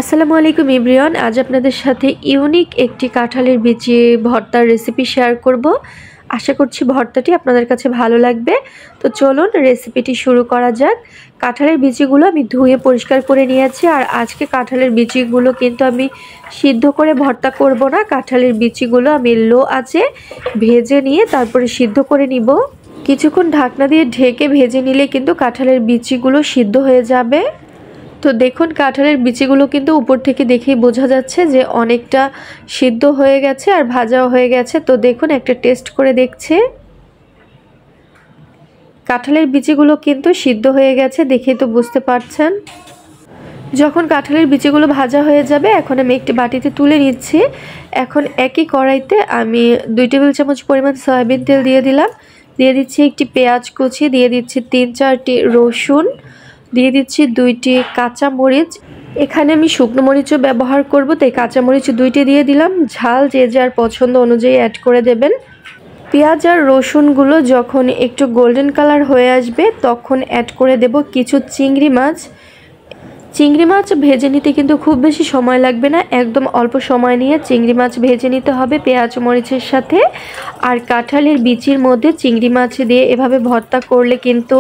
আসসালামু আলাইকুম এভরিওয়ান। আজ আপনাদের সাথে ইউনিক একটি কাঁঠালের বিচি ভর্তার রেসিপি শেয়ার করব। আশা করছি ভর্তাটি আপনাদের কাছে ভালো লাগবে। তো চলুন রেসিপিটি শুরু করা যাক। কাঁঠালের বিচিগুলো আমি ধুয়ে পরিষ্কার করে নিয়েছি। আর আজকে কাঁঠালের বিচিগুলো কিন্তু আমি সিদ্ধ করে ভর্তা করব না। কাঁঠালের বিচিগুলো আমি লো আঁচে ভেজে নিয়ে তারপরে সিদ্ধ করে নিব। কিছুক্ষণ ঢাকনা দিয়ে ঢেকে ভেজে নিলে কিন্তু কাঁঠালের বিচিগুলো সিদ্ধ হয়ে যাবে। তো দেখুন কাঁঠালের বিচিগুলো কিন্তু উপর থেকে দেখেই বোঝা যাচ্ছে যে অনেকটা সিদ্ধ হয়ে গেছে আর ভাজাও হয়ে গেছে। তো দেখুন একটা টেস্ট করে দেখছে। কাঁঠালের বিচিগুলো কিন্তু সিদ্ধ হয়ে গেছে, দেখেই তো বুঝতে পারছেন। যখন কাঁঠালের বিচিগুলো ভাজা হয়ে যাবে এখন আমি একটি বাটিতে তুলে নিচ্ছি। এখন একই কড়াইতে আমি 2 টেবিল চামচ পরিমাণ সয়াবিন তেল দিয়ে দিলাম। দিয়ে দিচ্ছি একটি পেঁয়াজ কুচি, দিয়ে দিচ্ছি 3-4টি রসুন, দিয়ে দিচ্ছি 2টি কাঁচা মরিচ। এখানে আমি শুকনো মরিচও ব্যবহার করব, তাই কাঁচা মরিচ 2টি দিয়ে দিলাম। ঝাল যে যার পছন্দ অনুযায়ী অ্যাড করে দেবেন। পেঁয়াজ আর রসুনগুলো যখন একটু গোল্ডেন কালার হয়ে আসবে তখন অ্যাড করে দেব কিছু চিংড়ি মাছ। চিংড়ি মাছ ভেজে নিতে কিন্তু খুব বেশি সময় লাগবে না, একদম অল্প সময় নিয়ে চিংড়ি মাছ ভেজে নিতে হবে পেঁয়াজ মরিচের সাথে। আর কাঁঠালের বিচির মধ্যে চিংড়ি মাছ দিয়ে এভাবে ভর্তা করলে কিন্তু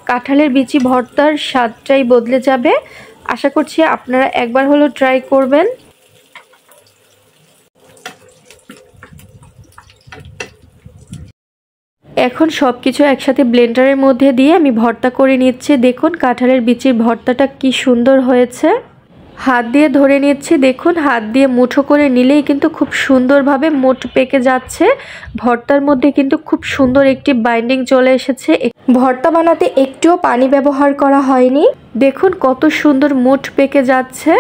কাঁঠালের বিচি ভর্তার স্বাদটাই বদলে যাবে। আশা করছি আপনারা একবার হলেও ট্রাই করবেন। এখন সব কিছু একসাথে ব্লেন্ডারের মধ্যে দিয়ে আমি ভর্তা করে নিচ্ছি। দেখুন কাঁঠালের বিচির ভর্তাটা কি সুন্দর হয়েছে। হাত দিয়ে ধরে নিচ্ছি, দেখুন হাত দিয়ে মুঠো করে নিলেই কিন্তু খুব সুন্দরভাবে মুঠ পেকে যাচ্ছে। ভর্তার মধ্যে কিন্তু খুব সুন্দর একটি বাইন্ডিং চলে এসেছে। ভর্তা বানাতে একটুও পানি ব্যবহার করা হয়নি। দেখুন কত সুন্দর মুঠ পেকে যাচ্ছে।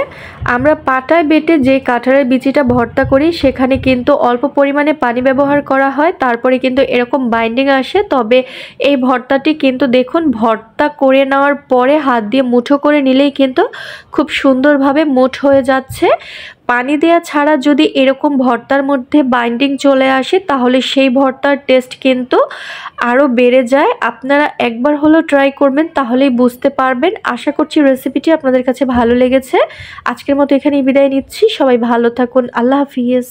আমরা পাটায় বেটে যে কাঁঠালের বিচিটা ভর্তা করি সেখানে কিন্তু অল্প পরিমাণে পানি ব্যবহার করা হয়, তারপরে কিন্তু এরকম বাইন্ডিং আসে। তবে এই ভর্তাটি কিন্তু দেখুন ভর্তা করে নেওয়ার পরে হাত দিয়ে মুঠো করে নিলেই কিন্তু খুব সুন্দরভাবে মুঠ হয়ে যাচ্ছে। পানি দেওয়া ছাড়া যদি এরকম ভর্তার মধ্যে বাইন্ডিং চলে আসে তাহলে সেই ভর্তার টেস্ট কিন্তু আরও বেড়ে যায়। আপনারা একবার হলেও ট্রাই করবেন, তাহলেই বুঝতে পারবেন। আশা করছি রেসিপিটি আপনাদের কাছে ভালো লেগেছে। আজকের মতো এখানেই বিদায় নিচ্ছি। সবাই ভালো থাকুন। আল্লাহ হাফিজ।